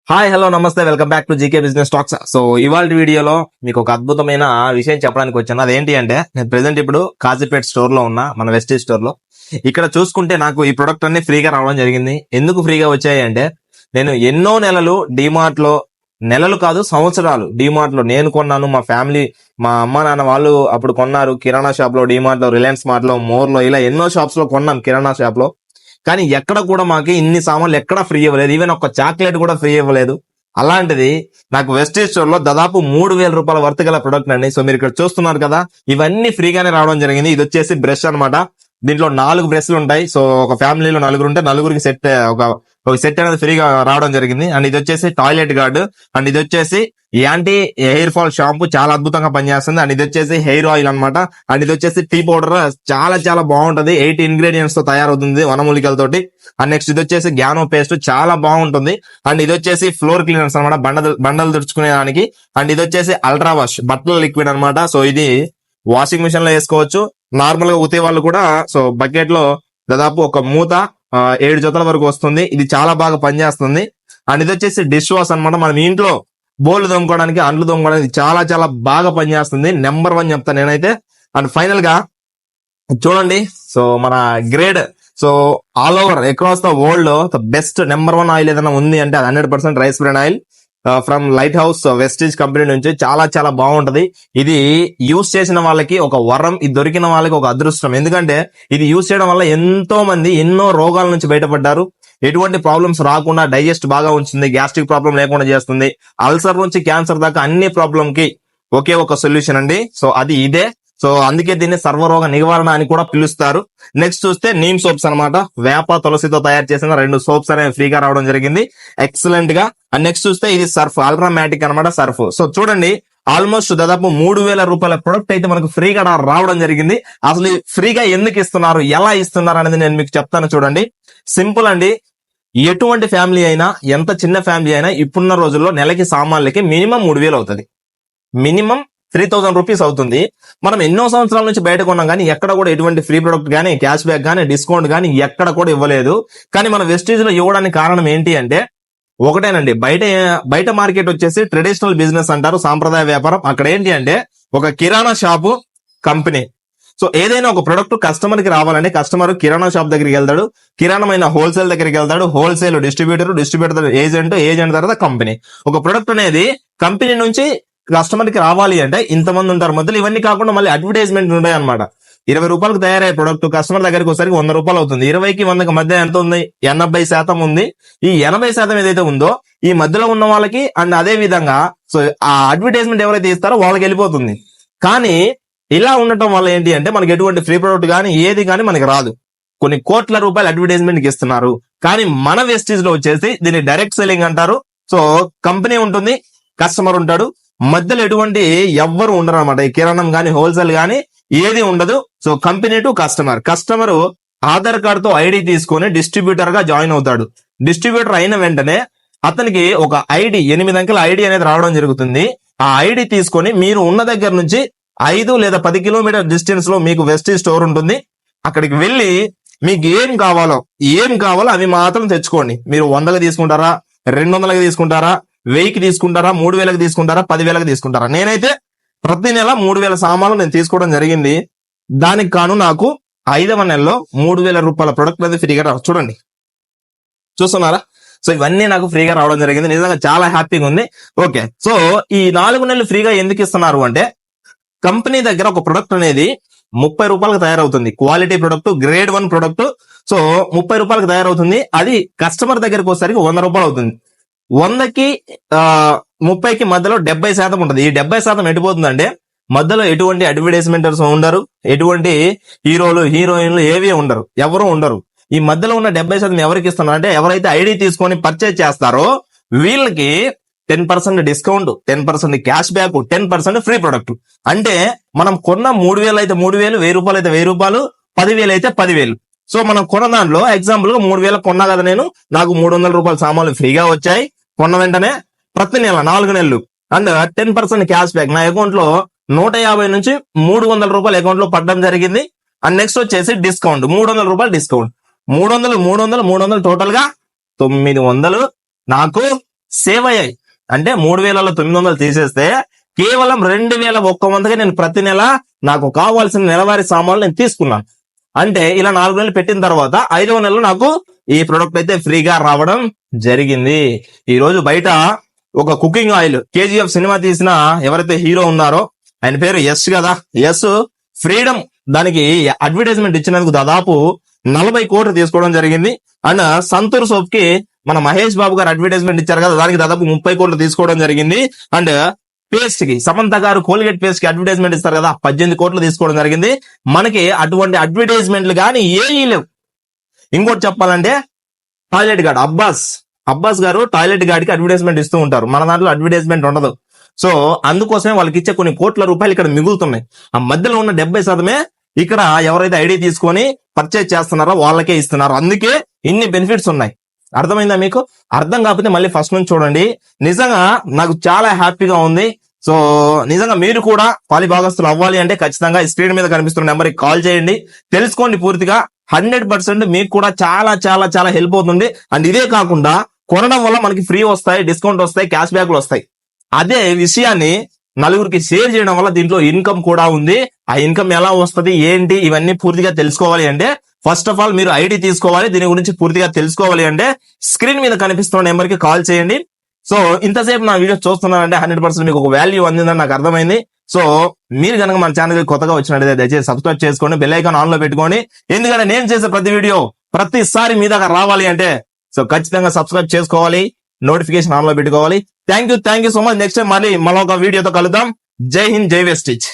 Hi hello నమస్తే welcome back to GK business talks. So ఇవాళ వీడియోలో మీకు ఒక అద్భుతమైన విషయం చెప్పడానికి వచ్చాను. అదేంటి అంటే నేను ప్రెసెంట్ ఇప్పుడు కాజీపేట్ స్టోర్ లో ఉన్నా, మన వెస్టేజ్ స్టోర్ లో. ఇక్కడ చూసుకుంటే నాకు ఈ ప్రొడక్ట్ అన్ని ఫ్రీగా రావడం జరిగింది. ఎందుకు ఫ్రీగా వచ్చాయి అంటే నేను ఎన్నో నెలలు డిమార్ట్ లో, నెలలు కాదు సంవత్సరాలు డిమార్ట్ లో నేను కొన్నాను. మా ఫ్యామిలీ, మా అమ్మ నాన్న వాళ్ళు అప్పుడు కొన్నారు. కిరాణా షాప్ లో, డిమార్ట్ లో, రిలయన్స్ మార్ట్ లో, మోర్ లో, ఇలా ఎన్నో షాప్స్ లో కొన్నాను కిరాణా షాప్ లో. కానీ ఎక్కడ కూడా మాకు ఇన్ని సామాన్లు ఎక్కడ ఫ్రీ ఇవ్వలేదు. ఈవెన్ ఒక చాక్లెట్ కూడా ఫ్రీ ఇవ్వలేదు. అలాంటిది నాకు వెస్టేజ్ స్టోర్ లో దాదాపు 3,000 రూపాయల వర్త్ గల ప్రొడక్ట్ అండి. సో మీరు ఇక్కడ చూస్తున్నారు కదా, ఇవన్నీ ఫ్రీగానే రావడం జరిగింది. ఇది వచ్చేసి బ్రష్ అన్నమాట. దీంట్లో 4 బ్రష్లు ఉంటాయి. సో ఒక ఫ్యామిలీలో 4 ఉంటే 4కి సెట్ ఒక సెట్ అనేది ఫ్రీగా రావడం జరిగింది. అండ్ ఇది వచ్చేసి టాయిలెట్ గార్డ్, అండ్ ఇది వచ్చేసి యాంటీ హెయిర్ ఫాల్ షాంపూ చాలా అద్భుతంగా పనిచేస్తుంది. అండ్ ఇది వచ్చేసి హెయిర్ ఆయిల్ అన్నమాట. అండ్ ఇది వచ్చేసి టీ పౌడర్, చాలా చాలా బాగుంటది. 8 ఇంగ్రీడియంట్స్ తో తయారవుతుంది వనమూలికలతోటి. అండ్ నెక్స్ట్ ఇది వచ్చేసి గ్యానో పేస్ట్, చాలా బాగుంటుంది. అండ్ ఇది వచ్చేసి ఫ్లోర్ క్లీనర్స్ అనమాట, బండలు తుడుచుకునే దానికి. అండ్ ఇది వచ్చేసి అల్ట్రా వాష్ బట్టల లిక్విడ్ అనమాట. సో ఇది వాషింగ్ మిషన్ లో వేసుకోవచ్చు. నార్మల్ గా ఉతే వాళ్ళు కూడా, సో బకెట్ లో దాదాపు ఒక మూత 7 జతల వరకు వస్తుంది. ఇది చాలా బాగా పనిచేస్తుంది. అండ్ ఇది వచ్చేసి డిష్ వాష్ అనమాట. మనం ఇంట్లో బోర్లు తోముకోవడానికి, అంట్లు తోముకోవడానికి చాలా చాలా బాగా పనిచేస్తుంది. నెంబర్ 1 చెప్తాను నేనైతే. అండ్ ఫైనల్ గా చూడండి, సో మన grade, so all over across the world the best number 1 oil ఏదైనా ఉంది అంటే అది 100% rice bran oil from light house wastage company నుంచి. చాలా చాలా బాగుంటది. ఇది యూజ్ చేసిన వాళ్ళకి ఒక వరం, ఇది దొరికిన వాళ్ళకి ఒక అదృష్టం. ఎందుకంటే ఇది యూజ్ చేయడం వల్ల ఎంతో మంది ఎన్నో రోగాల నుంచి బయటపడ్డారు. ఎటువంటి ప్రాబ్లమ్స్ రాకుండా డైజెస్ట్ బాగా ఉంచుతుంది, గ్యాస్ట్రిక్ ప్రాబ్లం లేకుండా చేస్తుంది, అల్సర్ నుంచి క్యాన్సర్ దాకా అన్ని ప్రాబ్లం కి ఒకే ఒక సొల్యూషన్ అండి. సో అది ఇదే. సో అందుకే దీన్ని సర్వరోగ నివారణ అని కూడా పిలుస్తారు. నెక్స్ట్ చూస్తే నీమ్ సోప్స్ అనమాట. వేప తులసితో తయారు చేసిన 2 సోప్స్ అనేవి ఫ్రీగా రావడం జరిగింది, ఎక్సలెంట్ గా. అండ్ నెక్స్ట్ చూస్తే ఇది సర్ఫ్, అల్ట్రామాటిక్ అనమాట సర్ఫ్. సో చూడండి, ఆల్మోస్ట్ దాదాపు 3,000 రూపాయల ప్రొడక్ట్ అయితే మనకు ఫ్రీగా రావడం జరిగింది. అసలు ఫ్రీగా ఎందుకు ఇస్తున్నారు, ఎలా ఇస్తున్నారు అనేది నేను మీకు చెప్తాను. చూడండి, సింపుల్ అండి. ఎటువంటి ఫ్యామిలీ అయినా, ఎంత చిన్న ఫ్యామిలీ అయినా ఇప్పుడున్న రోజుల్లో నెలకి సామాన్లకి మినిమం 3,000 అవుతుంది. మినిమం 3,000 రూపీస్ అవుతుంది. మనం ఎన్నో సంవత్సరాల నుంచి బయట కొన్నాం కానీ ఎక్కడ కూడా ఎటువంటి ఫ్రీ ప్రొడక్ట్ కానీ, క్యాష్ బ్యాక్ కానీ, డిస్కౌంట్ కానీ ఎక్కడ కూడా ఇవ్వలేదు. కానీ మన వెస్టేజ్ లో ఇవ్వడానికి కారణం ఏంటి అంటే ఒకటేనండి. బయట మార్కెట్ వచ్చేసి ట్రెడిషనల్ బిజినెస్ అంటారు, సాంప్రదాయ వ్యాపారం. అక్కడ ఏంటి అంటే ఒక కిరాణా షాపు కంపెనీ. సో ఏదైనా ఒక ప్రొడక్ట్ కస్టమర్ కి రావాలంటే కస్టమర్ కిరాణా షాప్ దగ్గరికి వెళ్తాడు, కిరాణమైన హోల్సేల్ దగ్గరికి వెళ్తాడు, హోల్సేల్ డిస్ట్రిబ్యూటర్ ఏజెంట్ తర్వాత కంపెనీ. ఒక ప్రొడక్ట్ అనేది కంపెనీ నుంచి కస్టమర్ కి రావాలి అంటే ఇంతమంది ఉంటారు మధ్యలో. ఇవన్నీ కాకుండా మళ్ళీ అడ్వర్టైజ్మెంట్ ఉంటాయి అనమాట. 20 రూపాయలకు తయారయ్యే ప్రొడక్ట్ కస్టమర్ దగ్గరికి ఒకసారి 100 రూపాయలు అవుతుంది. 20కి 100కి మధ్య ఎంత ఉంది? 80% ఉంది. ఈ 80% ఏదైతే ఉందో ఈ మధ్యలో ఉన్న వాళ్ళకి, అండ్ అదే విధంగా సో ఆ అడ్వర్టైజ్మెంట్ ఎవరైతే ఇస్తారో వాళ్ళకి వెళ్ళిపోతుంది. కానీ ఇలా ఉండటం వల్ల ఏంటి అంటే మనకి ఎటువంటి ఫ్రీ ప్రొడక్ట్ కానీ ఏది కానీ మనకి రాదు. కొన్ని కోట్ల రూపాయలు అడ్వర్టైజ్మెంట్ కి ఇస్తున్నారు. కానీ మన వెస్టేజ్ లో వచ్చేసి దీన్ని డైరెక్ట్ సెల్లింగ్ అంటారు. సో కంపెనీ ఉంటుంది, కస్టమర్ ఉంటాడు, మధ్యలో ఎటువంటి ఎవ్వరు ఉండరు అనమాట. ఈ కిరాణం గానీ, హోల్సేల్ గానీ ఏది ఉండదు. So company to customer. Customer Aadhaar card తో ఐడి తీసుకొని డిస్ట్రిబ్యూటర్ గా జాయిన్ అవుతాడు. డిస్ట్రిబ్యూటర్ అయిన వెంటనే అతనికి ఒక ఐడి, 8 అంకెల ఐడి అనేది రావడం జరుగుతుంది. ఆ ఐడి తీసుకొని మీరు ఉన్న దగ్గర నుంచి 5 లేదా 10 కిలోమీటర్ డిస్టెన్స్ లో మీకు వెస్టేజ్ స్టోర్ ఉంటుంది. అక్కడికి వెళ్ళి మీకు ఏం కావాలో అవి మాత్రం తెచ్చుకోండి. మీరు 100కి తీసుకుంటారా, 200కి తీసుకుంటారా, 1000కి తీసుకుంటారా, 3,000కి తీసుకుంటారా, 10,000కి తీసుకుంటారా? నేనైతే ప్రతి నెల 3,000 సామాన్లు నేను తీసుకోవడం జరిగింది. దానికి కాను నాకు 5వ నెలలో 3,000 రూపాయల ప్రొడక్ట్ అనేది ఫ్రీగా చూడండి, చూస్తున్నారా? సో ఇవన్నీ నాకు ఫ్రీగా రావడం జరిగింది. నిజంగా చాలా హ్యాపీగా ఉంది. ఓకే, సో ఈ 4 నెలలు ఫ్రీగా ఎందుకు ఇస్తున్నారు అంటే కంపెనీ దగ్గర ఒక ప్రొడక్ట్ అనేది 30 రూపాయలకు తయారవుతుంది. Quality product, grade 1 product. So 30 రూపాయలకు తయారవుతుంది. అది కస్టమర్ దగ్గరికి వచ్చేసరికి 100 రూపాయలు అవుతుంది. 100కి 30కి మధ్యలో 70% ఉంటుంది. ఈ 70% ఎటుపోతుందంటే మధ్యలో ఎటువంటి అడ్వర్టైజ్మెంటర్స్ ఉండరు, ఎటువంటి హీరోలు హీరోయిన్లు ఏవి ఉండరు, ఎవరు ఉండరు. ఈ మధ్యలో ఉన్న 70% ఎవరికి ఇస్తున్నారు అంటే ఎవరైతే ఐడి తీసుకొని పర్చేజ్ చేస్తారో వీళ్ళకి 10% discount, 10% cash back, 10% free product. అంటే మనం కొన్న 3,000 అయితే 3,000, 1,000 రూపాయలు అయితే 1,000 రూపాయలు, 10,000 అయితే 10,000. సో మనం కొన్న దాంట్లో ఎగ్జాంపుల్ గా 3,000 కొన్నా కదా నేను, నాకు 300 రూపాయల సామాన్లు ఫ్రీగా వచ్చాయి కొన్న వెంటనే ప్రతి నెల 4 నెలలు. అండ్ 10% క్యాష్ బ్యాక్ నా అకౌంట్ లో 150 నుంచి 300 రూపాయలు అకౌంట్ లో పడడం జరిగింది. అండ్ నెక్స్ట్ వచ్చేసి డిస్కౌంట్, 300 రూపాయలు డిస్కౌంట్. 300 టోటల్ గా 900 నాకు సేవ్ అయ్యాయి. అంటే 3,900 తీసేస్తే కేవలం 2,100గా నేను ప్రతి నెల నాకు కావాల్సిన నెలవారీ సామాన్లు నేను తీసుకున్నాను. అంటే ఇలా 4 నెలలు పెట్టిన తర్వాత 5వ నెలలో నాకు ఈ ప్రొడక్ట్ అయితే ఫ్రీగా రావడం జరిగింది. ఈ రోజు బయట ఒక కుకింగ్ ఆయిల్ KGF సినిమా తీసిన ఎవరైతే హీరో ఉన్నారో ఆయన పేరు యశ్ కదా, యశ్ ఫ్రీడమ్ దానికి అడ్వర్టైజ్మెంట్ ఇచ్చినందుకు దాదాపు 40 కోట్లు తీసుకోవడం జరిగింది. అండ్ సంతూర్ సోప్ కి మన మహేష్ బాబు గారు అడ్వర్టైజ్మెంట్ ఇచ్చారు కదా, దానికి దాదాపు 30 కోట్లు తీసుకోవడం జరిగింది. అండ్ పేస్ట్ కి సమంత గారు కోల్గేట్ పేస్ట్ కి అడ్వర్టైజ్మెంట్ ఇస్తారు కదా, 18 కోట్లు తీసుకోవడం జరిగింది. మనకి అటువంటి అడ్వర్టైజ్మెంట్లు కానీ ఏమీ లేవు. ఇంకోటి చెప్పాలంటే టాయిలెట్ గార్డ్ అబ్బాస్ గారు టాయిలెట్ గార్డ్ కి అడ్వర్టైజ్మెంట్ ఇస్తూ ఉంటారు. మన దాంట్లో అడ్వర్టైజ్మెంట్ ఉండదు. సో అందుకోసమే వాళ్ళకి ఇచ్చే కొన్ని కోట్ల రూపాయలు ఇక్కడ మిగులుతున్నాయి. ఆ మధ్యలో ఉన్న 70% ఇక్కడ ఎవరైతే ఐడి తీసుకొని పర్చేజ్ చేస్తున్నారో వాళ్ళకే ఇస్తున్నారు. అందుకే ఇన్ని బెనిఫిట్స్ ఉన్నాయి. అర్థమైందా మీకు? అర్థం కాకపోతే మళ్ళీ ఫస్ట్ నుంచి చూడండి. నిజంగా నాకు చాలా హ్యాపీగా ఉంది. సో నిజంగా మీరు కూడా పాలి భాగస్తులు అవ్వాలి అంటే ఖచ్చితంగా ఈ స్క్రీన్ మీద కనిపిస్తున్న నెంబర్కి కాల్ చేయండి, తెలుసుకోండి పూర్తిగా. 100% మీకు కూడా చాలా చాలా చాలా హెల్ప్ అవుతుంది. అండ్ ఇదే కాకుండా కొనడం వల్ల మనకి ఫ్రీ వస్తాయి, డిస్కౌంట్ వస్తాయి, క్యాష్ బ్యాక్లు వస్తాయి. అదే విషయాన్ని నలుగురికి షేర్ చేయడం వల్ల దీంట్లో ఇన్కమ్ కూడా ఉంది. ఆ ఇన్కమ్ ఎలా వస్తుంది ఏంటి ఇవన్నీ పూర్తిగా తెలుసుకోవాలి అంటే ఫస్ట్ ఆఫ్ ఆల్ మీరు ఐడి తీసుకోవాలి. దీని గురించి పూర్తిగా తెలుసుకోవాలి అంటే స్క్రీన్ మీద కనిపిస్తున్న నెంబర్ కి కాల్ చేయండి. సో ఇంతసేపు నా వీడియో చూస్తున్నానంటే 100% మీకు ఒక వాల్యూ అందిందని నాకు అర్థమైంది. సో మీరు కనుక మన ఛానల్ కొత్తగా వచ్చినట్లయితే దయచేసి సబ్స్క్రైబ్ చేసుకోండి, బెల్ ఐకాన్ ఆన్ లో పెట్టుకోండి. ఎందుకంటే నేను చేసే ప్రతి వీడియో ప్రతిసారి మీ దాకా రావాలి అంటే సో ఖచ్చితంగా సబ్స్క్రైబ్ చేసుకోవాలి, నోటిఫికేషన్ ఆన్ లో పెట్టుకోవాలి. Thank you so much. Next time మళ్ళీ ఒక వీడియోతో కలుద్దాం. జై హింద్, జై వెస్టిజ్.